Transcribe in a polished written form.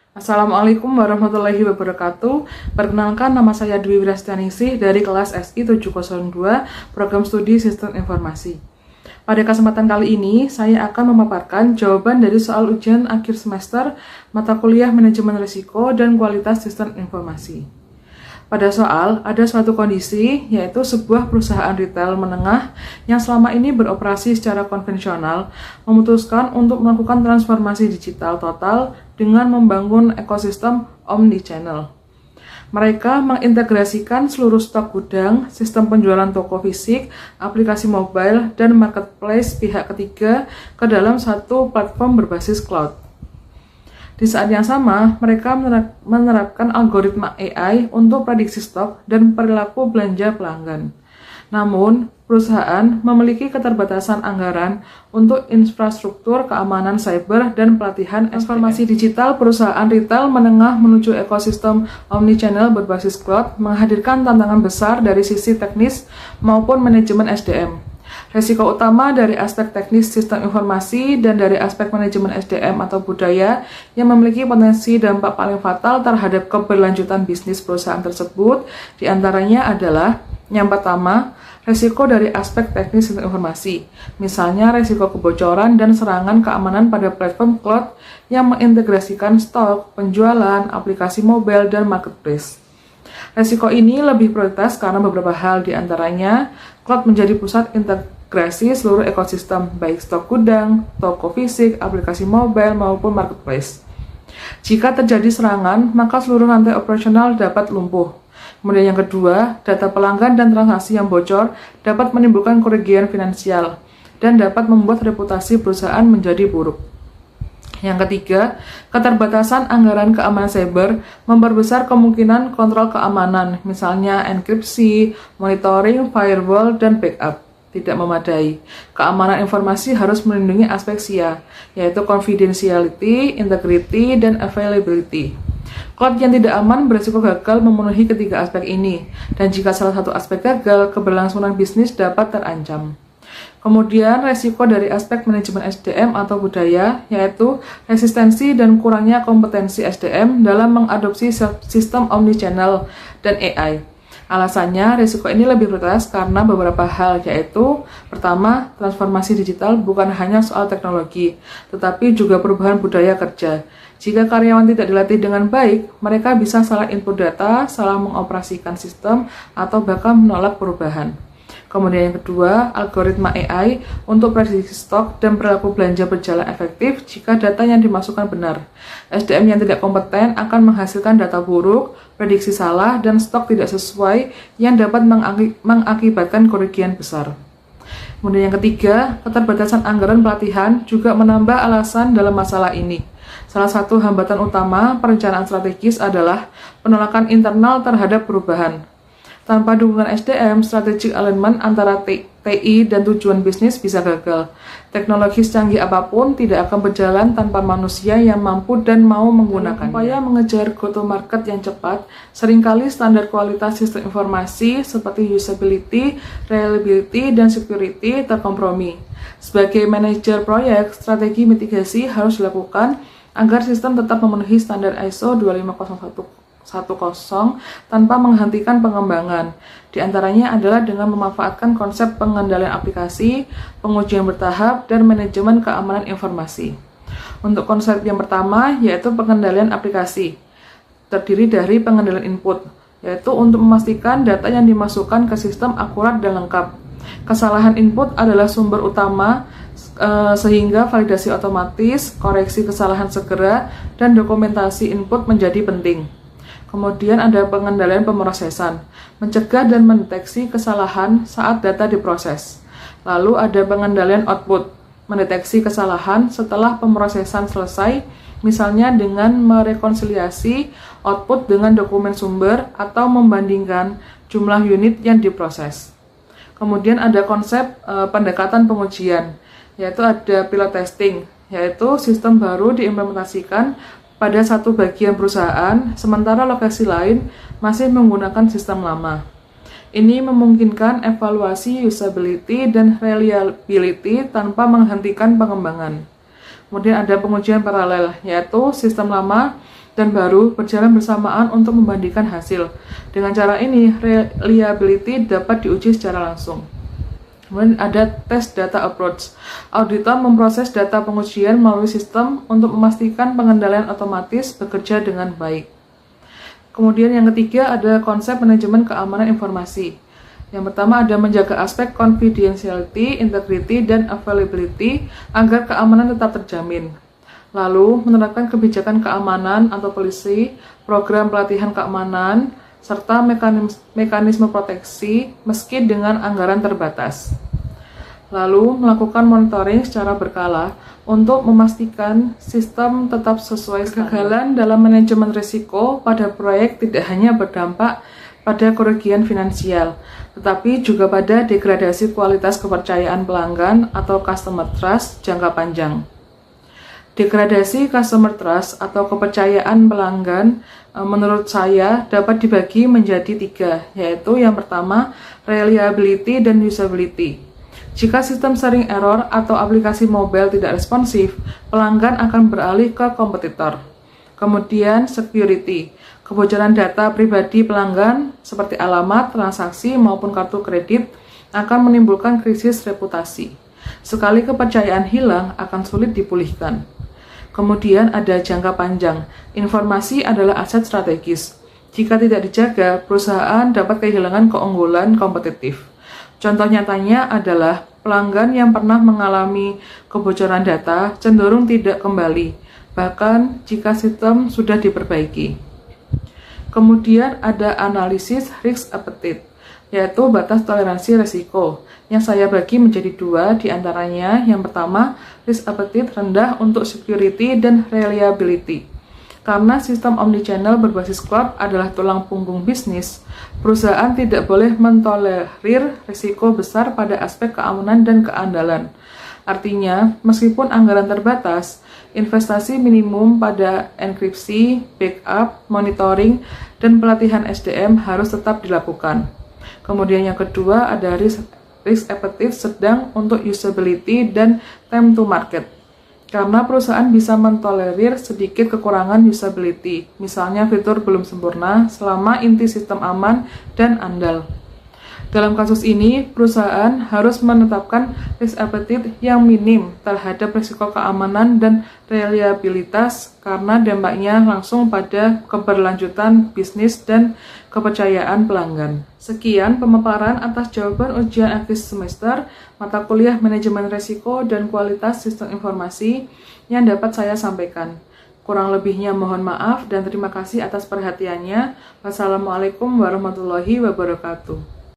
Assalamualaikum warahmatullahi wabarakatuh. Perkenalkan, nama saya Dwi Wirastianingsih dari kelas SI 702, Program Studi Sistem Informasi. Pada kesempatan kali ini, saya akan memaparkan jawaban dari soal ujian akhir semester mata kuliah Manajemen Risiko dan Kualitas Sistem Informasi. Pada soal, ada suatu kondisi, yaitu sebuah perusahaan retail menengah yang selama ini beroperasi secara konvensional, memutuskan untuk melakukan transformasi digital total dengan membangun ekosistem omnichannel. Mereka mengintegrasikan seluruh stok gudang, sistem penjualan toko fisik, aplikasi mobile, dan marketplace pihak ketiga ke dalam satu platform berbasis cloud. Di saat yang sama, mereka menerapkan algoritma AI untuk prediksi stok dan perilaku belanja pelanggan. Namun, perusahaan memiliki keterbatasan anggaran untuk infrastruktur keamanan cyber dan pelatihan transformasi digital. Perusahaan retail menengah menuju ekosistem omnichannel berbasis cloud menghadirkan tantangan besar dari sisi teknis maupun manajemen SDM. Risiko utama dari aspek teknis sistem informasi dan dari aspek manajemen SDM atau budaya yang memiliki potensi dampak paling fatal terhadap keberlanjutan bisnis perusahaan tersebut diantaranya adalah yang pertama, risiko dari aspek teknis sistem informasi, misalnya risiko kebocoran dan serangan keamanan pada platform cloud yang mengintegrasikan stok, penjualan, aplikasi mobile, dan marketplace. Risiko ini lebih prioritas karena beberapa hal diantaranya, cloud menjadi pusat integrasi seluruh ekosistem, baik stok gudang, toko fisik, aplikasi mobile, maupun marketplace. Jika terjadi serangan, maka seluruh rantai operasional dapat lumpuh. Kemudian yang kedua, data pelanggan dan transaksi yang bocor dapat menimbulkan kerugian finansial dan dapat membuat reputasi perusahaan menjadi buruk. Yang ketiga, keterbatasan anggaran keamanan cyber memperbesar kemungkinan kontrol keamanan, misalnya enkripsi, monitoring, firewall, dan backup tidak memadai. Keamanan informasi harus melindungi aspek SIA, yaitu confidentiality, integrity, dan availability. Cloud yang tidak aman berisiko gagal memenuhi ketiga aspek ini, dan jika salah satu aspek gagal, keberlangsungan bisnis dapat terancam. Kemudian, resiko dari aspek manajemen SDM atau budaya, yaitu resistensi dan kurangnya kompetensi SDM dalam mengadopsi sistem omnichannel dan AI. Alasannya, risiko ini lebih prioritas karena beberapa hal, yaitu pertama, transformasi digital bukan hanya soal teknologi, tetapi juga perubahan budaya kerja. Jika karyawan tidak dilatih dengan baik, mereka bisa salah input data, salah mengoperasikan sistem, atau bahkan menolak perubahan. Kemudian yang kedua, algoritma AI untuk prediksi stok dan perilaku belanja berjalan efektif jika data yang dimasukkan benar. SDM yang tidak kompeten akan menghasilkan data buruk, prediksi salah, dan stok tidak sesuai yang dapat mengakibatkan kerugian besar. Kemudian yang ketiga, keterbatasan anggaran pelatihan juga menambah alasan dalam masalah ini. Salah satu hambatan utama perencanaan strategis adalah penolakan internal terhadap perubahan. Tanpa dukungan SDM, strategic alignment antara TI dan tujuan bisnis bisa gagal. Teknologi secanggih apapun tidak akan berjalan tanpa manusia yang mampu dan mau menggunakannya. Upaya mengejar go-to-market yang cepat, seringkali standar kualitas sistem informasi seperti usability, reliability, dan security terkompromi. Sebagai manajer proyek, strategi mitigasi harus dilakukan agar sistem tetap memenuhi standar ISO 25010 tanpa menghentikan pengembangan. Di antaranya adalah dengan memanfaatkan konsep pengendalian aplikasi, pengujian bertahap, dan manajemen keamanan informasi. Untuk konsep yang pertama, yaitu pengendalian aplikasi, terdiri dari pengendalian input, yaitu untuk memastikan data yang dimasukkan ke sistem akurat dan lengkap. Kesalahan input adalah sumber utama sehingga validasi otomatis, koreksi kesalahan segera, dan dokumentasi input menjadi penting. Kemudian ada pengendalian pemrosesan, mencegah dan mendeteksi kesalahan saat data diproses. Lalu ada pengendalian output, mendeteksi kesalahan setelah pemrosesan selesai, misalnya dengan merekonsiliasi output dengan dokumen sumber atau membandingkan jumlah unit yang diproses. Kemudian ada konsep pendekatan pengujian, yaitu ada pilot testing, yaitu sistem baru diimplementasikan pada satu bagian perusahaan, sementara lokasi lain masih menggunakan sistem lama. Ini memungkinkan evaluasi usability dan reliability tanpa menghentikan pengembangan. Kemudian ada pengujian paralel, yaitu sistem lama dan baru berjalan bersamaan untuk membandingkan hasil. Dengan cara ini, reliability dapat diuji secara langsung. Kemudian ada test data approach. Auditor memproses data pengujian melalui sistem untuk memastikan pengendalian otomatis bekerja dengan baik. Kemudian yang ketiga ada konsep manajemen keamanan informasi. Yang pertama ada menjaga aspek confidentiality, integrity, dan availability agar keamanan tetap terjamin. Lalu, menerapkan kebijakan keamanan atau policy, program pelatihan keamanan, serta mekanisme proteksi meski dengan anggaran terbatas. Lalu, melakukan monitoring secara berkala untuk memastikan sistem tetap sesuai standar. Kegagalan dalam manajemen risiko pada proyek tidak hanya berdampak pada kerugian finansial, tetapi juga pada degradasi kualitas kepercayaan pelanggan atau customer trust jangka panjang. Degradasi customer trust atau kepercayaan pelanggan menurut saya dapat dibagi menjadi 3, yaitu yang pertama, reliability dan usability. Jika sistem sering error atau aplikasi mobile tidak responsif, pelanggan akan beralih ke kompetitor. Kemudian security, kebocoran data pribadi pelanggan seperti alamat, transaksi, maupun kartu kredit akan menimbulkan krisis reputasi. Sekali kepercayaan hilang, akan sulit dipulihkan. Kemudian ada jangka panjang. Informasi adalah aset strategis. Jika tidak dijaga, perusahaan dapat kehilangan keunggulan kompetitif. Contoh nyatanya adalah pelanggan yang pernah mengalami kebocoran data cenderung tidak kembali, bahkan jika sistem sudah diperbaiki. Kemudian ada analisis risk appetite, yaitu batas toleransi risiko, yang saya bagi menjadi 2 diantaranya. Yang pertama, risk appetite rendah untuk security dan reliability. Karena sistem omnichannel berbasis cloud adalah tulang punggung bisnis, perusahaan tidak boleh mentolerir risiko besar pada aspek keamanan dan keandalan. Artinya, meskipun anggaran terbatas, investasi minimum pada enkripsi, backup, monitoring, dan pelatihan SDM harus tetap dilakukan. Kemudian yang kedua ada risk appetite sedang untuk usability dan time to market. Karena perusahaan bisa mentolerir sedikit kekurangan usability, misalnya fitur belum sempurna selama inti sistem aman dan andal. Dalam kasus ini, perusahaan harus menetapkan risk appetite yang minim terhadap risiko keamanan dan reliabilitas karena dampaknya langsung pada keberlanjutan bisnis dan kepercayaan pelanggan. Sekian pemaparan atas jawaban ujian akhir semester mata kuliah manajemen risiko dan kualitas sistem informasi yang dapat saya sampaikan. Kurang lebihnya mohon maaf dan terima kasih atas perhatiannya. Wassalamualaikum warahmatullahi wabarakatuh.